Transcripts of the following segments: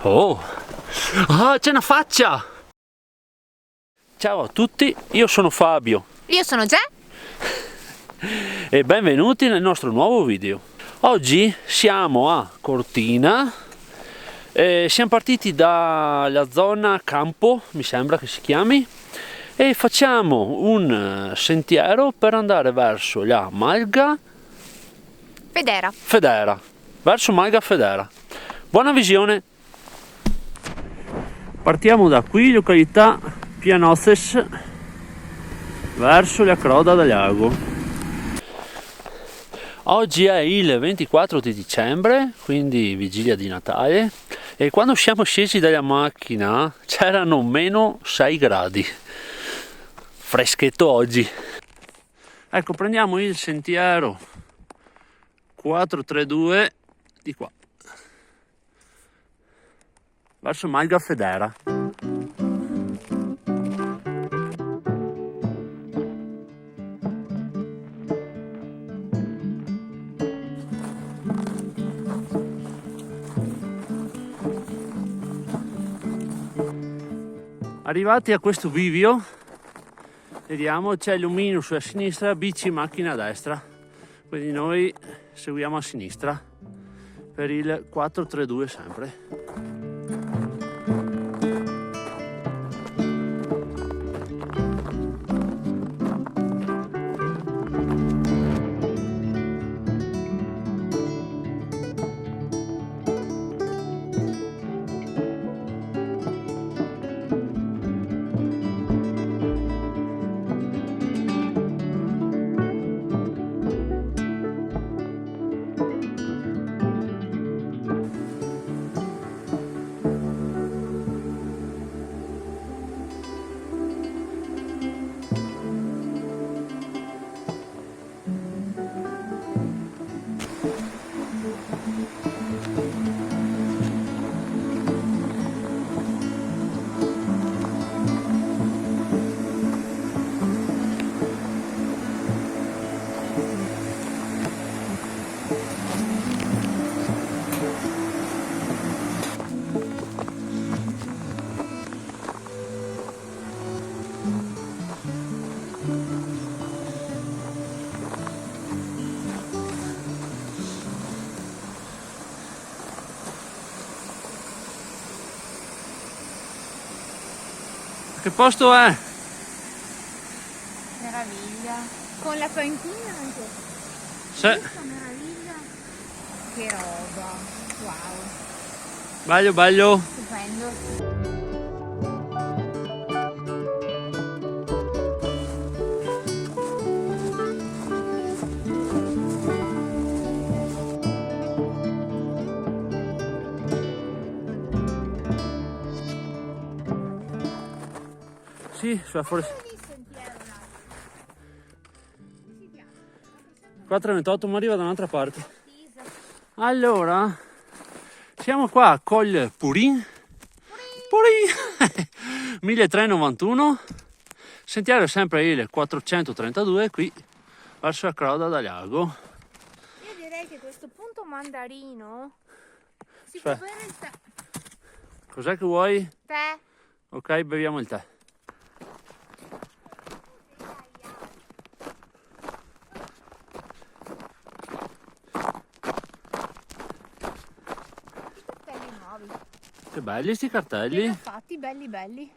Oh, c'è una faccia! Ciao a tutti, io sono Fabio. Io sono Gè. E benvenuti nel nostro nuovo video. Oggi siamo a Cortina. Siamo partiti dalla zona Campo, mi sembra che si chiami, e facciamo un sentiero per andare verso la Malga Federa. Verso Malga Federa. Buona visione! Partiamo da qui, località Pianoces, verso la Croda del Lago. Oggi è il 24 di dicembre, quindi vigilia di Natale, e quando siamo scesi dalla macchina c'erano meno 6 gradi. Freschetto oggi. Ecco, prendiamo il sentiero 432 di qua, verso Malga Federa. Arrivati a questo bivio, vediamo c'è il lumino sulla sinistra, bici, macchina a destra, quindi noi seguiamo a sinistra per il 432 sempre. Che posto è? Meraviglia. Con la panchina anche. Sì. Meraviglia. Che roba. Wow. Bello. Stupendo. Sì, sulla foresta. 4,28, ma arriva da un'altra parte. Allora, siamo qua a Col Purin. 1391. Sentiero è sempre il 432, qui verso la Croda del Lago. Io direi che questo punto mandarino si Cioè, può bere il tè. Cos'è che vuoi? Tè. Ok, beviamo il tè. Che belli sti cartelli. Li fatti belli.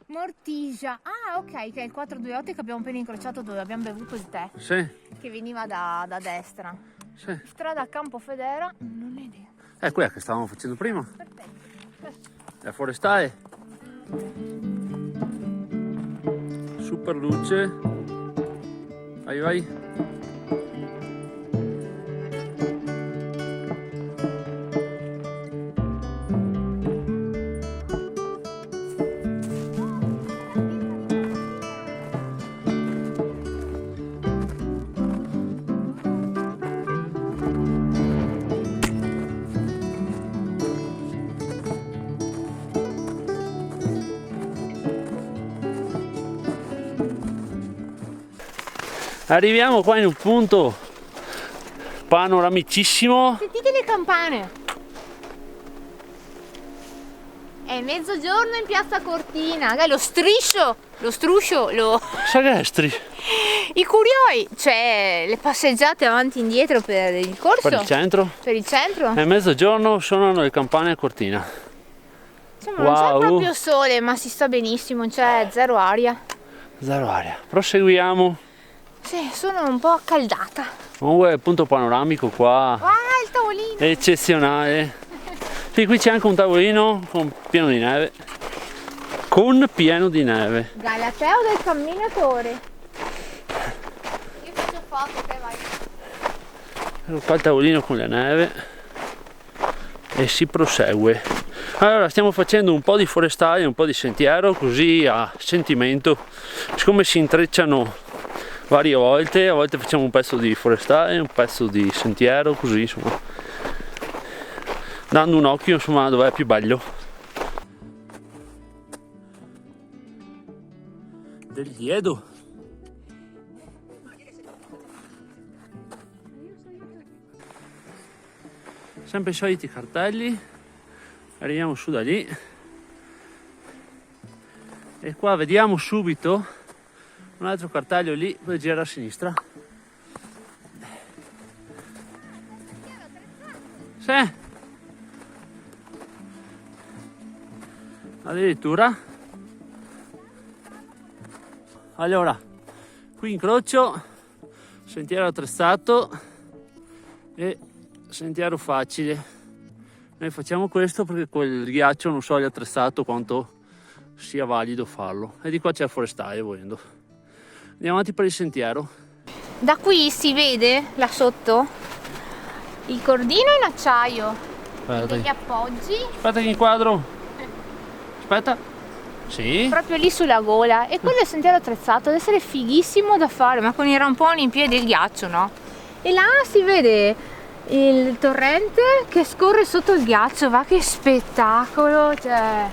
Mortigia. Ah, ok, che è il 428 che abbiamo appena incrociato dove abbiamo bevuto il tè. Sì. Che veniva da destra. Sì. Strada Campo Federa. Non ho idea. È quella che stavamo facendo prima. Perfetto. La forestale. Super luce. Vai. Arriviamo qua in un punto panoramicissimo. Sentite le campane. È mezzogiorno in piazza Cortina, lo striscio, lo struscio, Sagestri. i curioi, cioè le passeggiate avanti e indietro per il corso. Per il centro. Per il centro. È mezzogiorno, suonano le campane a Cortina. Cioè, ma non c'è proprio sole, ma si sta benissimo, c'è zero aria. Zero aria. Proseguiamo. Sì, sono un po' accaldata. Comunque il punto panoramico qua Il tavolino! è eccezionale. Sì, qui c'è anche un tavolino pieno di neve. Pieno di neve. Galateo del camminatore. Io faccio foto, te vai. Ecco qua il tavolino con la neve. E si prosegue. Allora stiamo facendo un po' di forestaia, un po' di sentiero, così a sentimento. Siccome si intrecciano varie volte, a volte facciamo un pezzo di forestaia, un pezzo di sentiero, così insomma, dando un occhio insomma dove è più bello. Del Liedo. Sempre i soliti cartelli. Arriviamo su da lì. E qua vediamo subito un altro cartello lì, poi gira a sinistra. Sì. Addirittura. Allora, qui incrocio, sentiero attrezzato e sentiero facile. Noi facciamo questo perché quel ghiaccio non so di attrezzato quanto sia valido farlo. E di qua c'è il forestaio volendo. Andiamo avanti per il sentiero. Da qui si vede, là sotto, il cordino in acciaio. Degli appoggi. Aspetta che inquadro. Aspetta. Sì. Proprio lì sulla gola. E quello è il sentiero attrezzato, deve essere fighissimo da fare, ma con i ramponi in piedi e il ghiaccio, no? E là si vede il torrente che scorre sotto il ghiaccio, va che spettacolo, cioè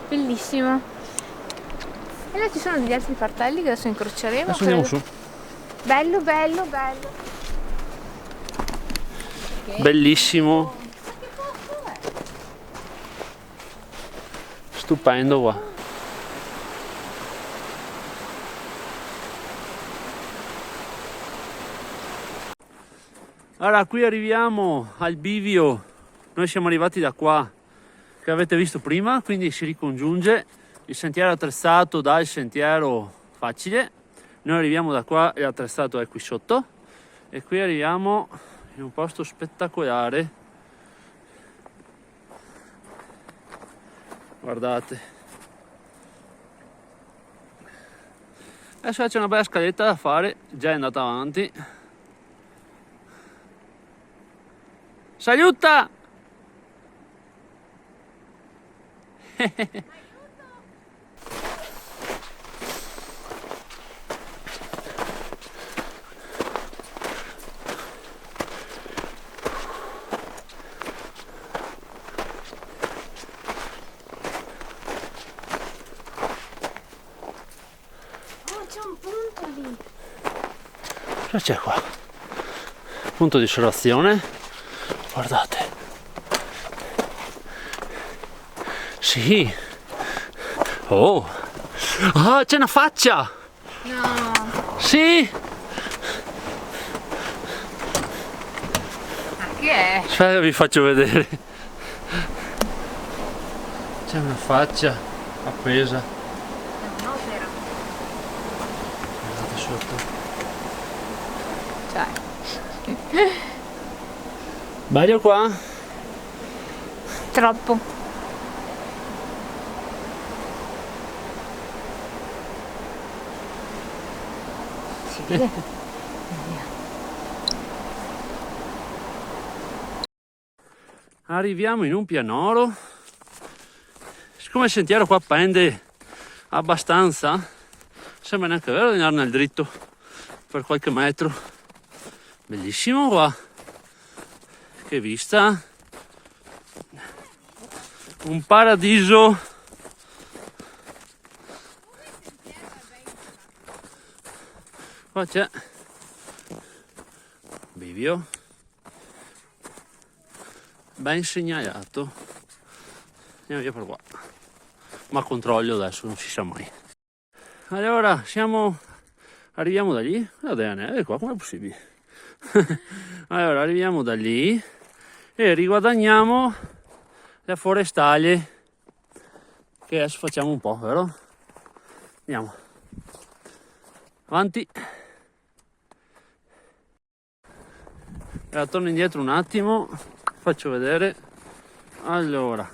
bellissimo. E là ci sono degli altri cartelli che adesso incroceremo. Adesso andiamo su. Bello, bello, bello. Bellissimo. Ma che posto è? Stupendo qua. Allora qui arriviamo al bivio, noi siamo arrivati da qua che avete visto prima, quindi si ricongiunge il sentiero attrezzato dal sentiero facile. Noi arriviamo da qua e l'attrezzato è qui sotto e qui arriviamo in un posto spettacolare. Guardate, adesso c'è una bella scaletta da fare, già è andata avanti. Saluta! C'è un punto lì. Cosa c'è qua? Punto di osservazione. Guardate. Sì. Oh. Ah, c'è una faccia. No. Sì. Ma che è? Aspetta che vi faccio vedere. C'è una faccia appesa. È un'opera. Guardate sotto. Cioè. Bello qua? Troppo. Si vede? Arriviamo in un pianoro. Siccome il sentiero qua pende abbastanza, sembra neanche vero di andare nel dritto per qualche metro. Bellissimo qua. Che vista. Un paradiso. Qua c'è bivio. ben segnalato. Andiamo via per qua, ma controllo adesso, non si sa mai. Allora arriviamo da lì. Guarda neve qua, com'è possibile? Allora arriviamo da lì e riguadagniamo le forestali che adesso facciamo un po', vero? Andiamo avanti. Allora, torno indietro un attimo, faccio vedere. Allora,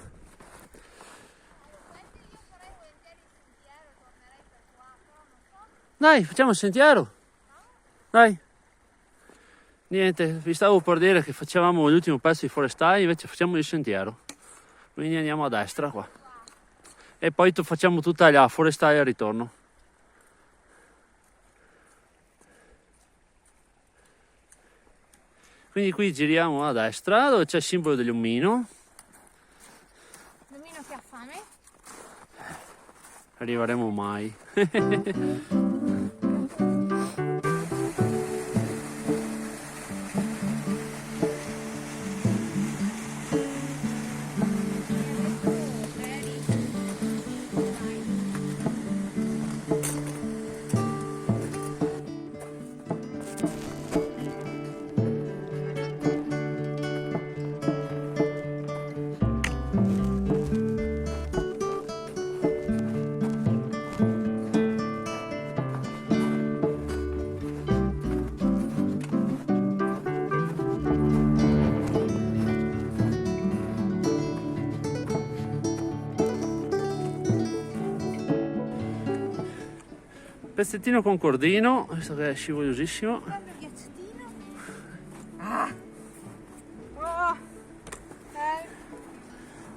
dai, facciamo il sentiero. Dai. Niente, vi stavo per dire che facevamo l'ultimo pezzo di forestali, invece facciamo il sentiero. Quindi andiamo a destra qua. E poi facciamo tutta la forestale al ritorno. Quindi qui giriamo a destra dove c'è il simbolo dell'omino. L'omino che ha fame? Arriveremo mai. Pezzettino con cordino, visto che è scivolosissimo. Guarda il ghiacciolino. Ah! Oh!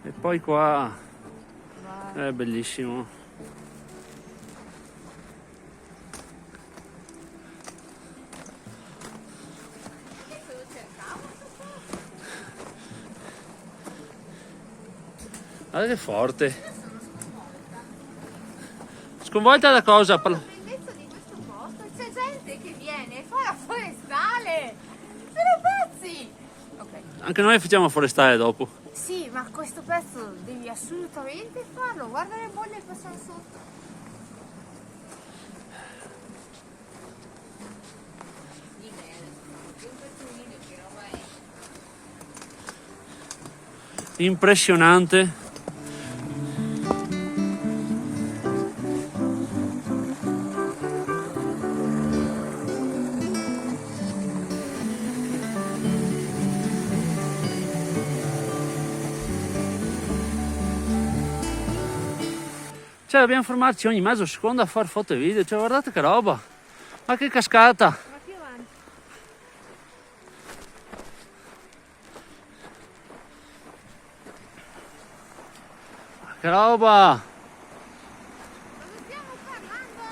E poi qua è bellissimo. Guarda che forte. Sconvolta da cosa? La bellezza di questo posto, c'è gente che viene e fa la forestale. Sono pazzi! Ok. Anche noi facciamo forestale dopo. Sì, ma questo pezzo devi assolutamente farlo. Guarda le bolle che passano sotto. Impressionante. Cioè dobbiamo fermarci ogni mezzo secondo a fare foto e video, cioè guardate che roba, ma che cascata, Ma più avanti. che roba, Cosa stiamo parlando?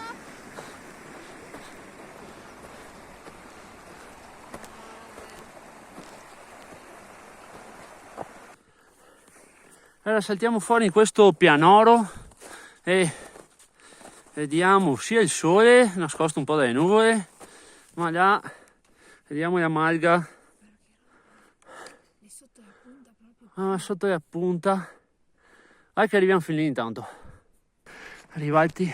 allora saltiamo fuori in questo pianoro e vediamo sia il sole nascosto un po' dalle nuvole, ma là vediamo la malga sotto la punta. Vai che arriviamo fin lì intanto. Arrivati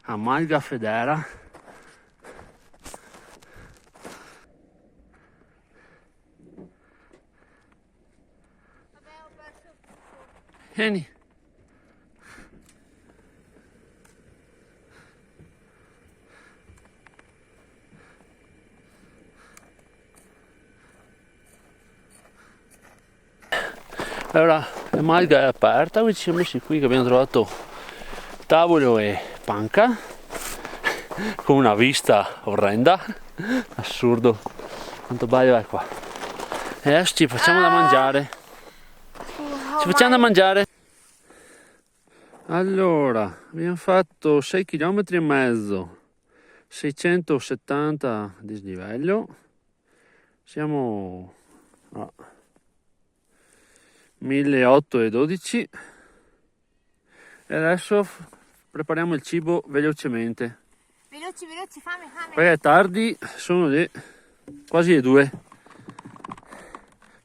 a Malga Federa. Vieni. Allora la malga è aperta, quindi ci siamo messi qui che abbiamo trovato tavolo e panca con una vista orrenda, assurdo, quanto bello è qua. E adesso ci facciamo da mangiare, ci facciamo da mangiare. Allora abbiamo fatto 6 km e mezzo, 670 dislivello, siamo a 1812 e adesso prepariamo il cibo velocemente. Veloci, fame. Poi è tardi, sono quasi le 2.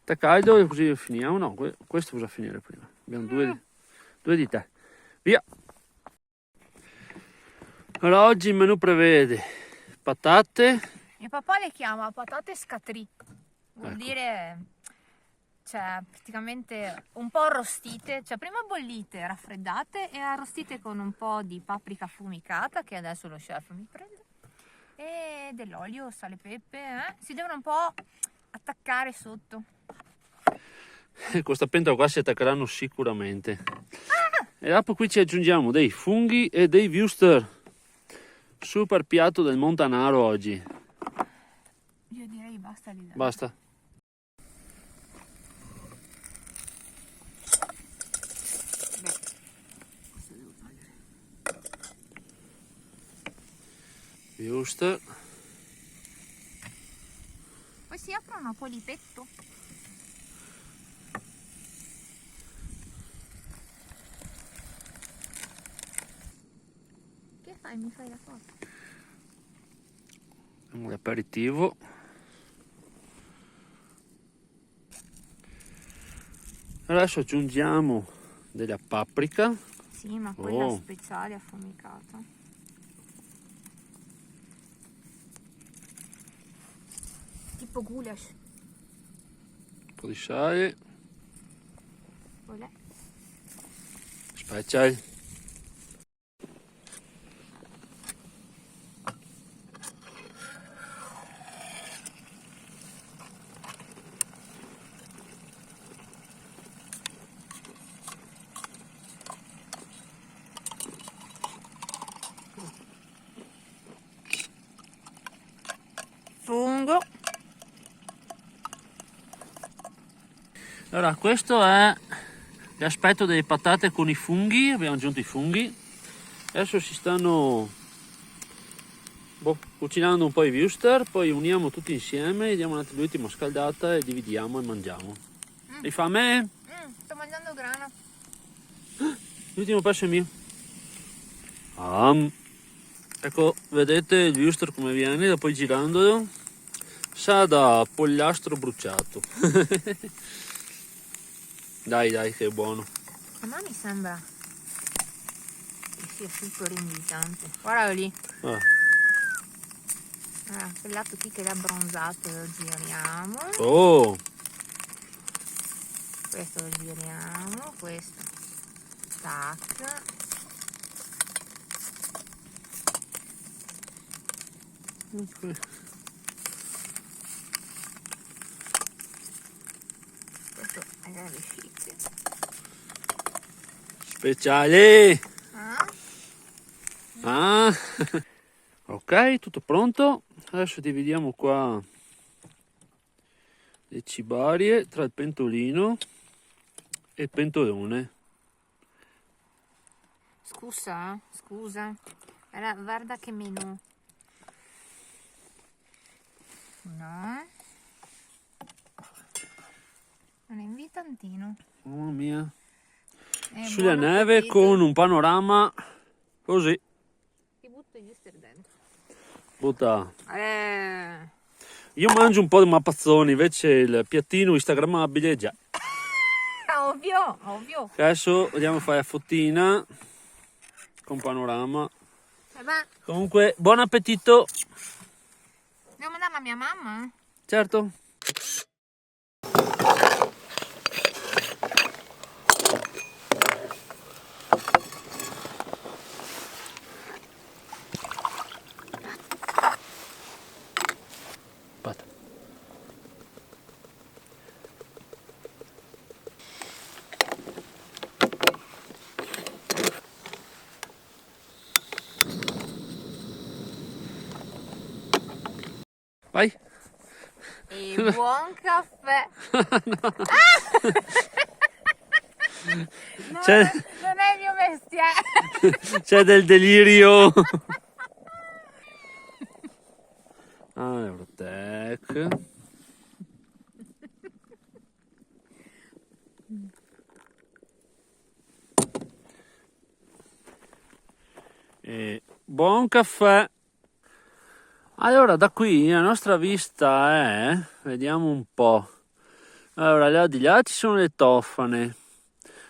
Tè caldo e così finiamo. No, questo bisogna finire prima. Abbiamo due di tè. Via! Allora, oggi il menù prevede patate. Mio papà le chiama patate scatri. Vuol Ecco. dire, cioè, praticamente un po' arrostite, cioè prima bollite, raffreddate e arrostite con un po' di paprika affumicata, che adesso lo chef mi prende, e dell'olio, sale, pepe, si devono un po' attaccare sotto. Questa pentola qua si attaccheranno sicuramente. E dopo qui ci aggiungiamo dei funghi e dei wuster. Super piatto del Montanaro oggi. Io direi basta lì. Basta. Wuster. Poi si aprono a polipetto. Che fai? Mi fai la foto? L'aperitivo. Adesso aggiungiamo della paprika. Sì, ma quella speciale affumicata. Tipo goulash. Un po' di sale. Olè. Special. Fungo. Allora, questo è l'aspetto delle patate con i funghi. Abbiamo aggiunto i funghi. Adesso si stanno cucinando un po' i wuster, poi uniamo tutti insieme, diamo l'ultima scaldata e dividiamo e mangiamo. Hai fame? Sto mangiando grana. L'ultimo passo è mio. Ecco, vedete il wuster come viene, da poi girandolo sa da pogliastro bruciato. Dai, che è buono. A me mi sembra che sia super invitante. Guardalo lì. Quel lato qui che è abbronzato lo giriamo. Oh! Questo lo giriamo, questo. Tac. Questo è riuscito. Speciale! Ok, tutto pronto. Adesso dividiamo qua le cibarie tra il pentolino e il pentolone. Scusa. Guarda che menù. No. Non è invitantino. Mamma mia. Sulla Sulla neve con un panorama così. Ti butto gli wuster dentro. Butta. Io mangio un po' di mappazzoni, invece il piattino instagrammabile è già. Ovvio. Adesso andiamo a fare la fottina con panorama. Comunque, buon appetito. Devo mandarla a mia mamma? Certo. Aspetta. Vai. E buon caffè. Non è il mio mestiere. C'è del delirio. Eurotech. E buon caffè. Allora, da qui la nostra vista è, vediamo un po', Allora, là di là ci sono le Tofane.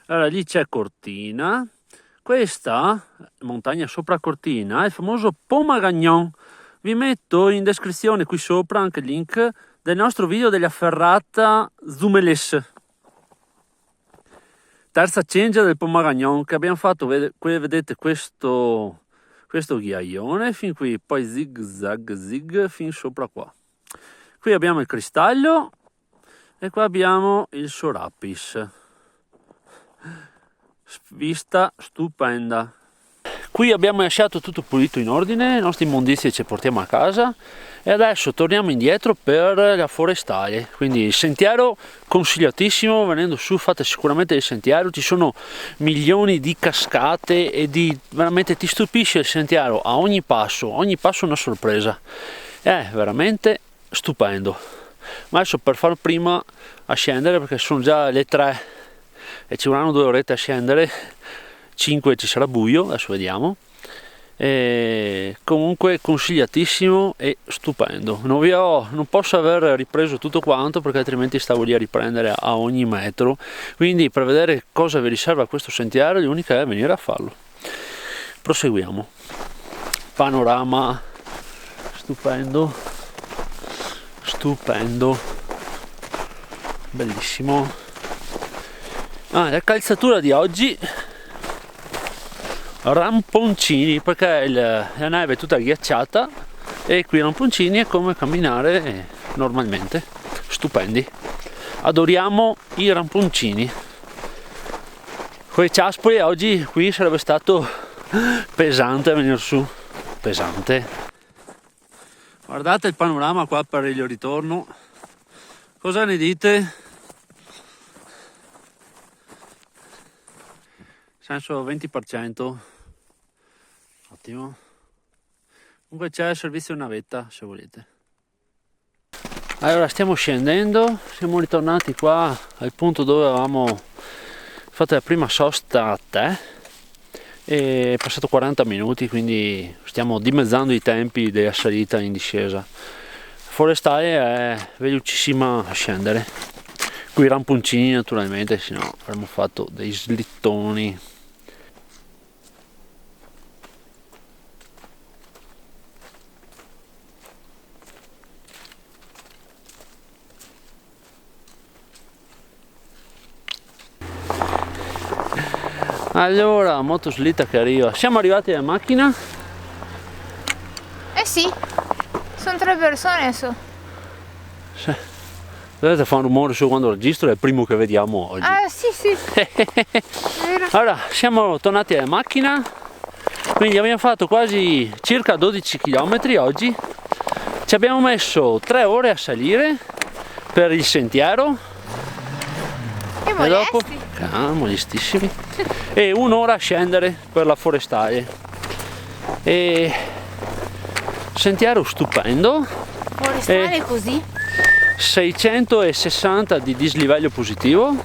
Allora, lì c'è Cortina. Questa montagna sopra Cortina è il famoso Pomagagnon. Vi metto in descrizione qui sopra anche il link del nostro video della ferrata Zumeles. Terza cengia del Pomagagnon che abbiamo fatto, vedete questo ghiaione fin qui, poi zig zag fin sopra qua. Qui abbiamo il cristallo e qua abbiamo il Sorapis. Vista stupenda. Qui abbiamo lasciato tutto pulito in ordine, le nostre immondizie ce le portiamo a casa e adesso torniamo indietro per la forestale. Quindi il sentiero consigliatissimo, venendo su fate sicuramente il sentiero, ci sono milioni di cascate e veramente ti stupisce il sentiero a ogni passo una sorpresa, è veramente stupendo. Ma adesso per far prima a scendere, perché sono già le 3 e ci vorranno 2 orette a scendere, 5 ci sarà buio, adesso vediamo. E comunque consigliatissimo e stupendo. Non posso aver ripreso tutto quanto perché altrimenti stavo lì a riprendere a ogni metro, quindi per vedere cosa vi riserva questo sentiero l'unica è venire a farlo. Proseguiamo. Panorama stupendo, bellissimo. La calzatura di oggi ramponcini, perché la neve è tutta ghiacciata e qui ramponcini è come camminare normalmente. Stupendi, adoriamo i ramponcini. Con i ciaspoli oggi qui sarebbe stato pesante venire su, pesante. Guardate il panorama qua per il ritorno, cosa ne dite? Senso 20%. Ottimo. Comunque c'è il servizio navetta se volete. Allora stiamo scendendo, siamo ritornati qua al punto dove avevamo fatto la prima sosta a tè e è passato 40 minuti, quindi stiamo dimezzando i tempi della salita in discesa. Forestale è velocissima a scendere, qui ramponcini naturalmente, se no avremmo fatto dei slittoni. Allora, motoslitta che arriva. Siamo arrivati alla macchina? Eh sì, sono 3 persone adesso. Sì. Dovete fare un rumore su quando registro, è il primo che vediamo oggi. Ah sì. Vero. Allora, siamo tornati alla macchina, quindi abbiamo fatto quasi circa 12 km oggi. Ci abbiamo messo 3 ore a salire per il sentiero. E dopo molestissimi e 1 ora a scendere per la forestale. E sentiero stupendo, forestale così 660 di dislivello positivo,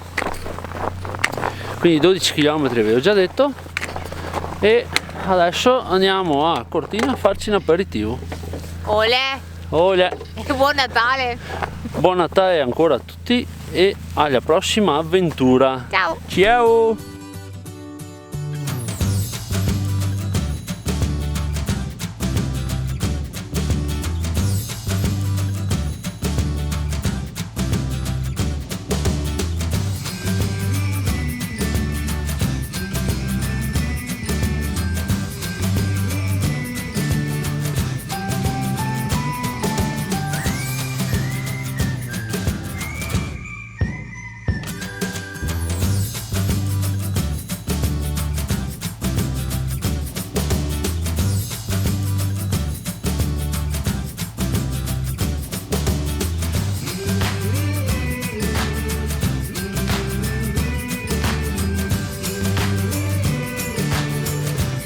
quindi 12 km avevo già detto, e adesso andiamo a Cortina a farci un aperitivo. Olè, e buon Natale. Buon Natale ancora a tutti e alla prossima avventura. Ciao. Ciao.